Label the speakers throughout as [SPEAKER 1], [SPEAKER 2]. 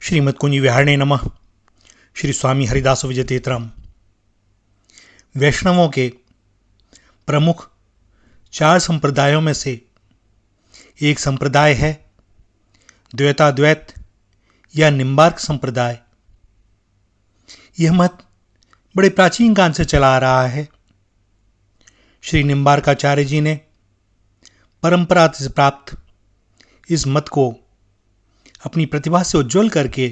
[SPEAKER 1] श्रीमद्कुंज विहारणे नमः। श्री स्वामी हरिदास विजयतेतराम। वैष्णवों के प्रमुख 4 संप्रदायों में से एक संप्रदाय है द्वैताद्वैत या निम्बार्क संप्रदाय। यह मत बड़े प्राचीन काल से चला आ रहा है। श्री निम्बार्काचार्य जी ने परंपरा से प्राप्त इस मत को अपनी प्रतिभा से उज्ज्वल करके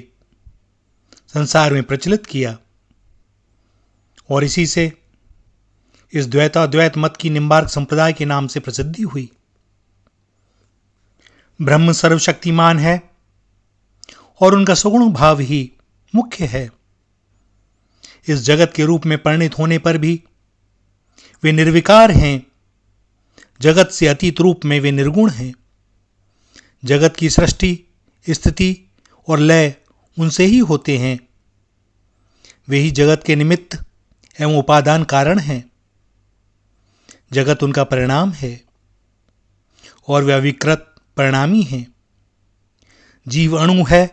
[SPEAKER 1] संसार में प्रचलित किया और इसी से इस द्वैताद्वैत मत की निम्बार्क संप्रदाय के नाम से प्रसिद्धि हुई। ब्रह्म सर्वशक्तिमान है और उनका सगुण भाव ही मुख्य है। इस जगत के रूप में परिणित होने पर भी वे निर्विकार हैं। जगत से अतीत रूप में वे निर्गुण हैं। जगत की सृष्टि, स्थिति और लय उनसे ही होते हैं। वे ही जगत के निमित्त एवं उपादान कारण हैं। जगत उनका परिणाम है और वे अविकृत परिणामी हैं। जीव अणु है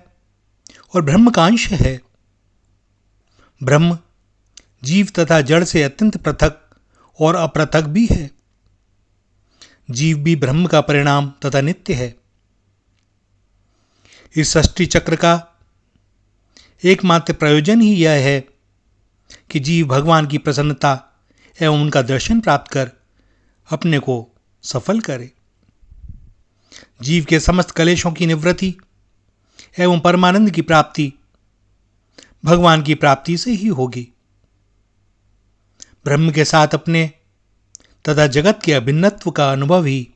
[SPEAKER 1] और ब्रह्म का अंश है। ब्रह्म जीव तथा जड़ से अत्यंत पृथक और अपृथक भी है। जीव भी ब्रह्म का परिणाम तथा नित्य है। इस सृष्टि चक्र का एकमात्र प्रयोजन ही यह है कि जीव भगवान की प्रसन्नता एवं उनका दर्शन प्राप्त कर अपने को सफल करे। जीव के समस्त कलेशों की निवृत्ति एवं परमानंद की प्राप्ति भगवान की प्राप्ति से ही होगी। ब्रह्म के साथ अपने तथा जगत के अभिन्नत्व का अनुभव ही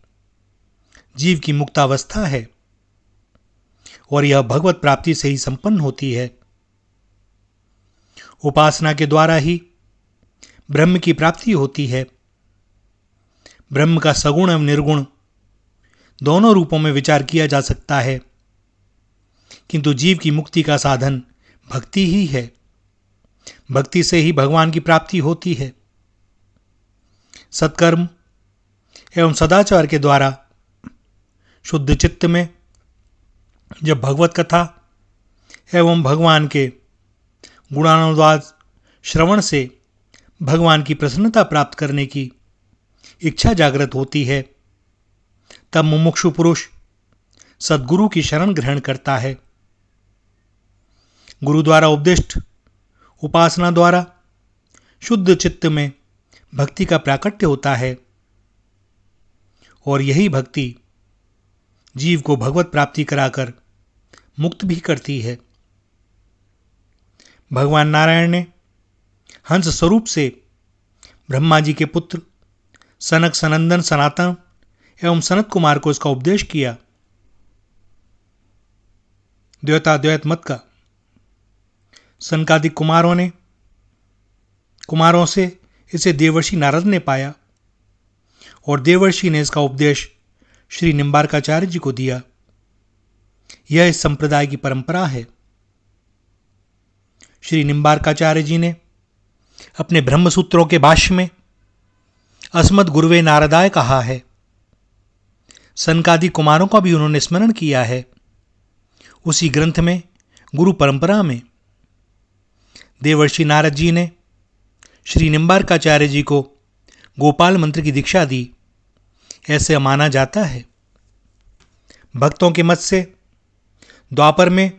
[SPEAKER 1] जीव की मुक्तावस्था है और यह भगवत प्राप्ति से ही संपन्न होती है। उपासना के द्वारा ही ब्रह्म की प्राप्ति होती है। ब्रह्म का सगुण एवं निर्गुण दोनों रूपों में विचार किया जा सकता है, किंतु जीव की मुक्ति का साधन भक्ति ही है। भक्ति से ही भगवान की प्राप्ति होती है। सत्कर्म एवं सदाचार के द्वारा शुद्ध चित्त में जब भगवत कथा एवं भगवान के गुणानुवाद श्रवण से भगवान की प्रसन्नता प्राप्त करने की इच्छा जागृत होती है, तब मुमुक्षु पुरुष सद्गुरु की शरण ग्रहण करता है। गुरु द्वारा उपदिष्ट उपासना द्वारा शुद्ध चित्त में भक्ति का प्राकट्य होता है और यही भक्ति जीव को भगवत प्राप्ति कराकर मुक्त भी करती है। भगवान नारायण ने हंस स्वरूप से ब्रह्मा जी के पुत्र सनक, सनंदन, सनातन एवं सनत कुमार को इसका उपदेश किया। द्वैताद्वैत मत का सनकादिक कुमारों से इसे देवर्षि नारद ने पाया और देवर्षि ने इसका उपदेश श्री निम्बार्काचार्य जी को दिया। यह इस संप्रदाय की परंपरा है। श्री निम्बार्काचार्य जी ने अपने ब्रह्मसूत्रों के भाष्य में अस्मद् गुरुवे नारदाय कहा है। सनकादि कुमारों का भी उन्होंने स्मरण किया है। उसी ग्रंथ में गुरु परंपरा में देवर्षि नारद जी ने श्री निम्बार्काचार्य जी को गोपाल मंत्र की दीक्षा दी, ऐसे माना जाता है। भक्तों के मत से द्वापर में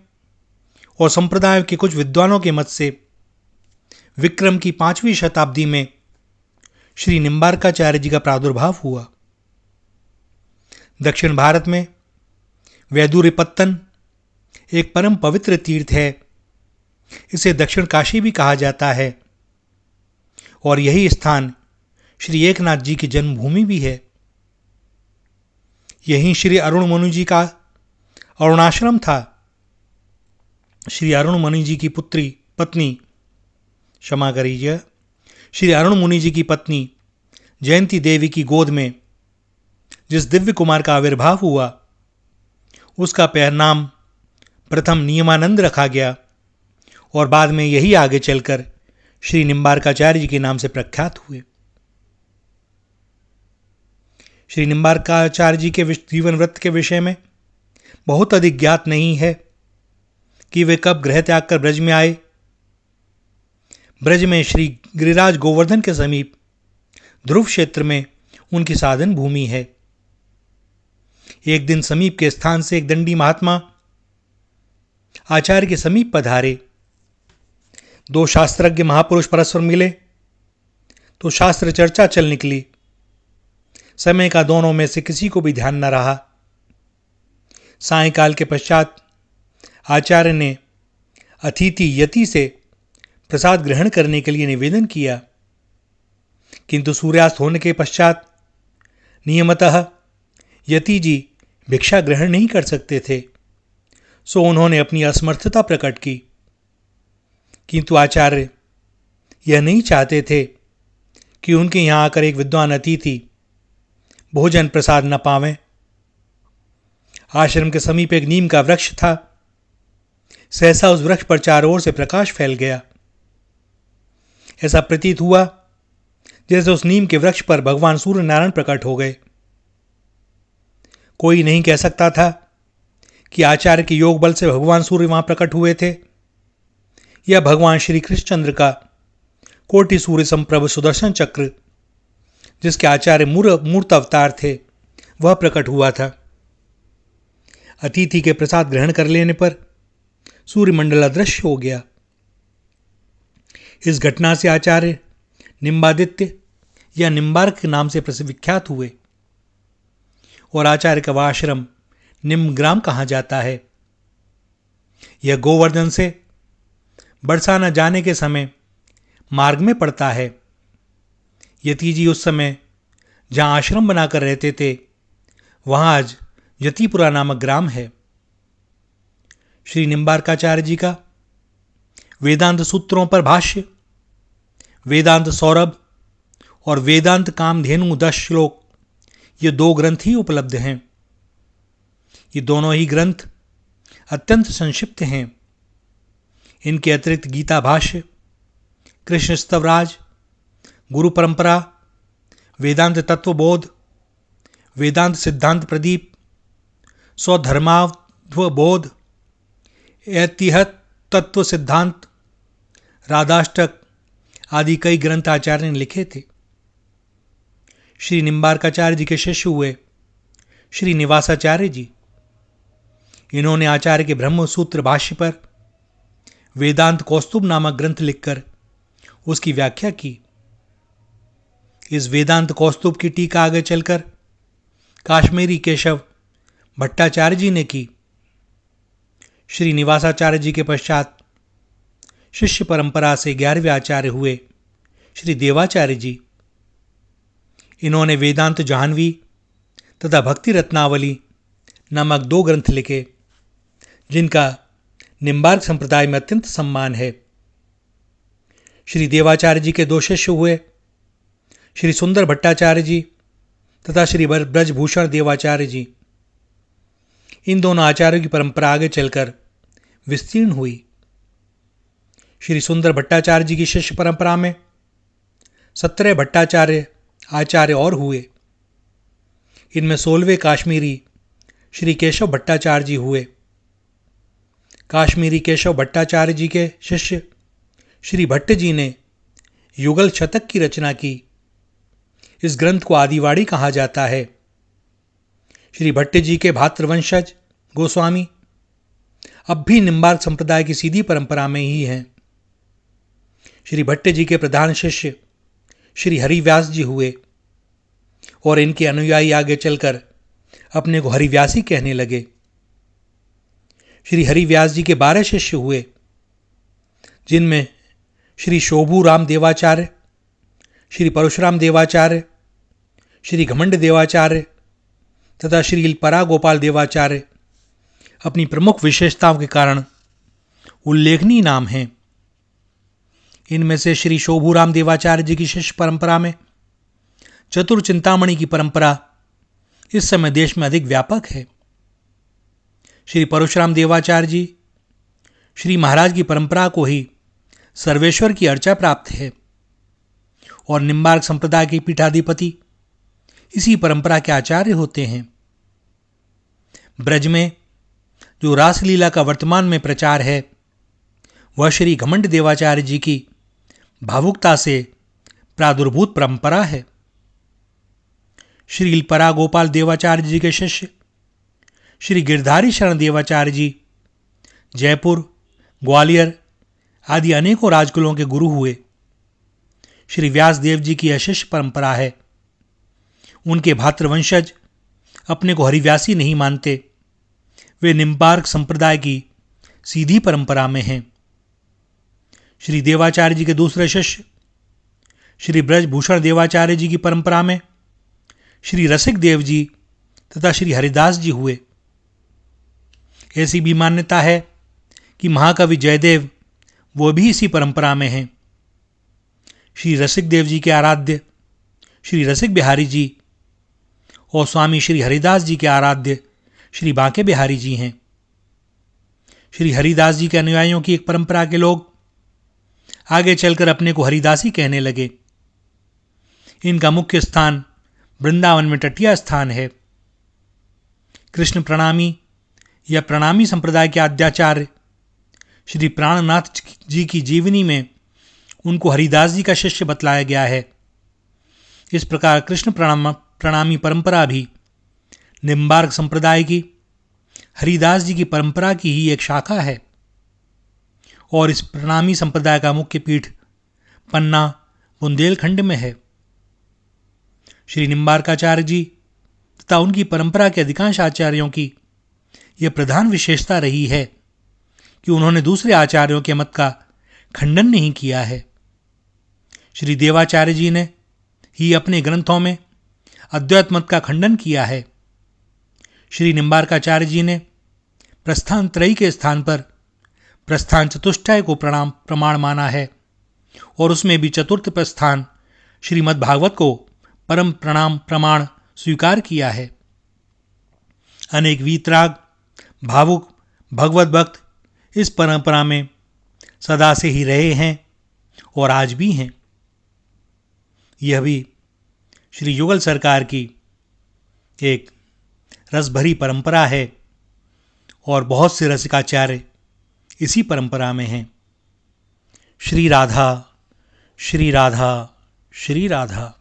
[SPEAKER 1] और संप्रदाय के कुछ विद्वानों के मत से विक्रम की 5वीं शताब्दी में श्री निम्बार्काचार्य जी का प्रादुर्भाव हुआ। दक्षिण भारत में वैदुर्यपत्तन एक परम पवित्र तीर्थ है। इसे दक्षिण काशी भी कहा जाता है और यही स्थान श्री एकनाथ जी की जन्मभूमि भी है। यहीं श्री अरुण मुनि जी का अरुणाश्रम था। श्री अरुण मुनि जी की श्री अरुण मुनि जी की पत्नी जयंती देवी की गोद में जिस दिव्य कुमार का आविर्भाव हुआ, उसका नाम प्रथम नियमानंद रखा गया और बाद में यही आगे चलकर श्री निम्बार्काचार्य जी के नाम से प्रख्यात हुए। श्री निम्बार्काचार्य जी के जीवन वृत्त के विषय में बहुत अधिक ज्ञात नहीं है, कि वे कब गृह त्याग कर ब्रज में आए। ब्रज में श्री गिरिराज गोवर्धन के समीप ध्रुव क्षेत्र में उनकी साधन भूमि है। एक दिन समीप के स्थान से एक दंडी महात्मा आचार्य के समीप पधारे। दो शास्त्रज्ञ महापुरुष परस्पर मिले तो शास्त्र चर्चा चल निकली। समय का दोनों में से किसी को भी ध्यान न रहा। सायंकाल के पश्चात आचार्य ने अतिथि यति से प्रसाद ग्रहण करने के लिए निवेदन किया, किंतु सूर्यास्त होने के पश्चात नियमतः यति जी भिक्षा ग्रहण नहीं कर सकते थे, सो उन्होंने अपनी असमर्थता प्रकट की। किंतु आचार्य यह नहीं चाहते थे कि उनके यहां आकर एक विद्वान अतिथि भोजन प्रसाद न पावें। आश्रम के समीप एक नीम का वृक्ष था। सहसा उस वृक्ष पर चारों ओर से प्रकाश फैल गया। ऐसा प्रतीत हुआ जैसे उस नीम के वृक्ष पर भगवान सूर्य नारायण प्रकट हो गए। कोई नहीं कह सकता था कि आचार्य के योग बल से भगवान सूर्य वहां प्रकट हुए थे या भगवान श्री कृष्णचंद्र का कोटि सूर्य संप्रभ सुदर्शन चक्र, जिसके आचार्य मूर्त अवतार थे, वह प्रकट हुआ था। अतिथि के प्रसाद ग्रहण कर लेने पर सूर्यमंडल अदृश्य हो गया। इस घटना से आचार्य निम्बादित्य या निम्बार्क के नाम से विख्यात हुए और आचार्य का वह आश्रम निम्बग्राम कहा जाता है। यह गोवर्धन से बरसाना जाने के समय मार्ग में पड़ता है। यति जी उस समय जहां आश्रम बनाकर रहते थे वहां आज यतिपुरा नामक ग्राम है। श्री निम्बार्काचार्य जी का वेदांत सूत्रों पर भाष्य, वेदांत सौरभ और वेदांत कामधेनु 10 श्लोक, ये 2 ग्रंथ ही उपलब्ध हैं। ये दोनों ही ग्रंथ अत्यंत संक्षिप्त हैं। इनके अतिरिक्त गीता भाष्य, कृष्ण स्तवराज, गुरु परंपरा, वेदांत तत्वबोध, वेदांत सिद्धांत प्रदीप, स्वधर्मावबोध, ऐतिहत तत्व सिद्धांत, राधाष्टक आदि कई ग्रंथ आचार्य ने लिखे थे। श्री निम्बार्काचार्य जी के शिष्य हुए श्री निवासाचार्य जी। इन्होंने आचार्य के ब्रह्म सूत्र भाष्य पर वेदांत कौस्तुभ नामक ग्रंथ लिखकर उसकी व्याख्या की। इस वेदांत कौस्तुभ की टीका आगे चलकर काश्मीरी केशव भट्टाचार्य जी ने की। श्री निवासाचार्य जी के पश्चात शिष्य परंपरा से 11वें आचार्य हुए श्री देवाचार्य जी। इन्होंने वेदांत जाह्नवी तथा भक्ति रत्नावली नामक 2 ग्रंथ लिखे, जिनका निम्बार्क संप्रदाय में अत्यंत सम्मान है। श्री देवाचार्य जी के 2 शिष्य हुए श्री सुंदर भट्टाचार्य जी तथा श्री ब्रजभूषण देवाचार्य जी। इन दोनों आचार्यों की परंपरा आगे चलकर विस्तीर्ण हुई। श्री सुंदर भट्टाचार्य जी की शिष्य परंपरा में 17 भट्टाचार्य आचार्य और हुए। इनमें 16वें काश्मीरी श्री केशव भट्टाचार्य जी हुए। काश्मीरी केशव भट्टाचार्य जी के शिष्य श्री भट्ट जी ने युगल शतक की रचना की। इस ग्रंथ को आदिवाड़ी कहा जाता है। श्री भट्ट जी के भातृवंशज गोस्वामी अब भी निम्बार्क संप्रदाय की सीधी परंपरा में ही हैं। श्री भट्ट जी के प्रधान शिष्य श्री हरिव्यास जी हुए और इनके अनुयायी आगे चलकर अपने को हरिव्यासी कहने लगे। श्री हरिव्यास जी के 12 शिष्य हुए, जिनमें श्री शोभू राम देवाचार्य, श्री परशुराम देवाचार्य, श्री घमंड देवाचार्य तथा श्री परा गोपाल देवाचार्य अपनी प्रमुख विशेषताओं के कारण उल्लेखनीय नाम हैं। इनमें से श्री शोभूराम देवाचार्य जी की शिष्य परंपरा में चतुर चिंतामणि की परंपरा इस समय देश में अधिक व्यापक है। श्री परशुराम देवाचार्य जी श्री महाराज की परंपरा को ही सर्वेश्वर की अर्चा प्राप्त है और निम्बार्क संप्रदाय के पीठाधिपति इसी परंपरा के आचार्य होते हैं। ब्रज में जो रासलीला का वर्तमान में प्रचार है वह श्री घमंड देवाचार्य जी की भावुकता से प्रादुर्भूत परंपरा है। श्री परा गोपाल देवाचार्य जी के शिष्य श्री गिरधारी शरण देवाचार्य जी जयपुर, ग्वालियर आदि अनेकों राजकुलों के गुरु हुए। श्री व्यासदेव जी की यह शिष्य परंपरा है। उनके भातृवंशज अपने को हरिव्यासी नहीं मानते, वे निम्बार्क संप्रदाय की सीधी परंपरा में हैं। श्री देवाचार्य जी के दूसरे शिष्य श्री ब्रजभूषण देवाचार्य जी की परंपरा में श्री रसिक देव जी तथा श्री हरिदास जी हुए। ऐसी भी मान्यता है कि महाकवि जयदेव वो भी इसी परंपरा में हैं। श्री रसिक देव जी के आराध्य श्री रसिक बिहारी जी और स्वामी श्री हरिदास जी के आराध्य श्री बांके बिहारी जी हैं। श्री हरिदास जी के अनुयायियों की एक परंपरा के लोग आगे चलकर अपने को हरिदासी कहने लगे। इनका मुख्य स्थान वृंदावन में तटिया स्थान है। कृष्ण प्रणामी या प्रणामी संप्रदाय के आद्याचार्य श्री प्राणनाथ जी की जीवनी में उनको हरिदास जी का शिष्य बतलाया गया है। इस प्रकार कृष्ण प्रणामी परंपरा भी निम्बार्क संप्रदाय की हरिदास जी की परंपरा की ही एक शाखा है और इस प्रणामी संप्रदाय का मुख्य पीठ पन्ना बुंदेलखंड में है। श्री निम्बार्काचार्य जी तथा उनकी परंपरा के अधिकांश आचार्यों की यह प्रधान विशेषता रही है कि उन्होंने दूसरे आचार्यों के मत का खंडन नहीं किया है। श्री देवाचार्य जी ने ही अपने ग्रंथों में अद्वैत मत का खंडन किया है। श्री निम्बार्काचार्य जी ने प्रस्थान त्रयी के स्थान पर प्रस्थान चतुष्टय को प्रमाण माना है और उसमें भी चतुर्थ प्रस्थान श्रीमद् भागवत को परम प्रमाण स्वीकार किया है। अनेक वीतराग भावुक भगवत भक्त इस परंपरा में सदा से ही रहे हैं और आज भी हैं। यह भी श्री युगल सरकार की एक रसभरी परंपरा है और बहुत से रसिकाचार्य इसी परंपरा में हैं। श्री राधा श्री राधा श्री राधा।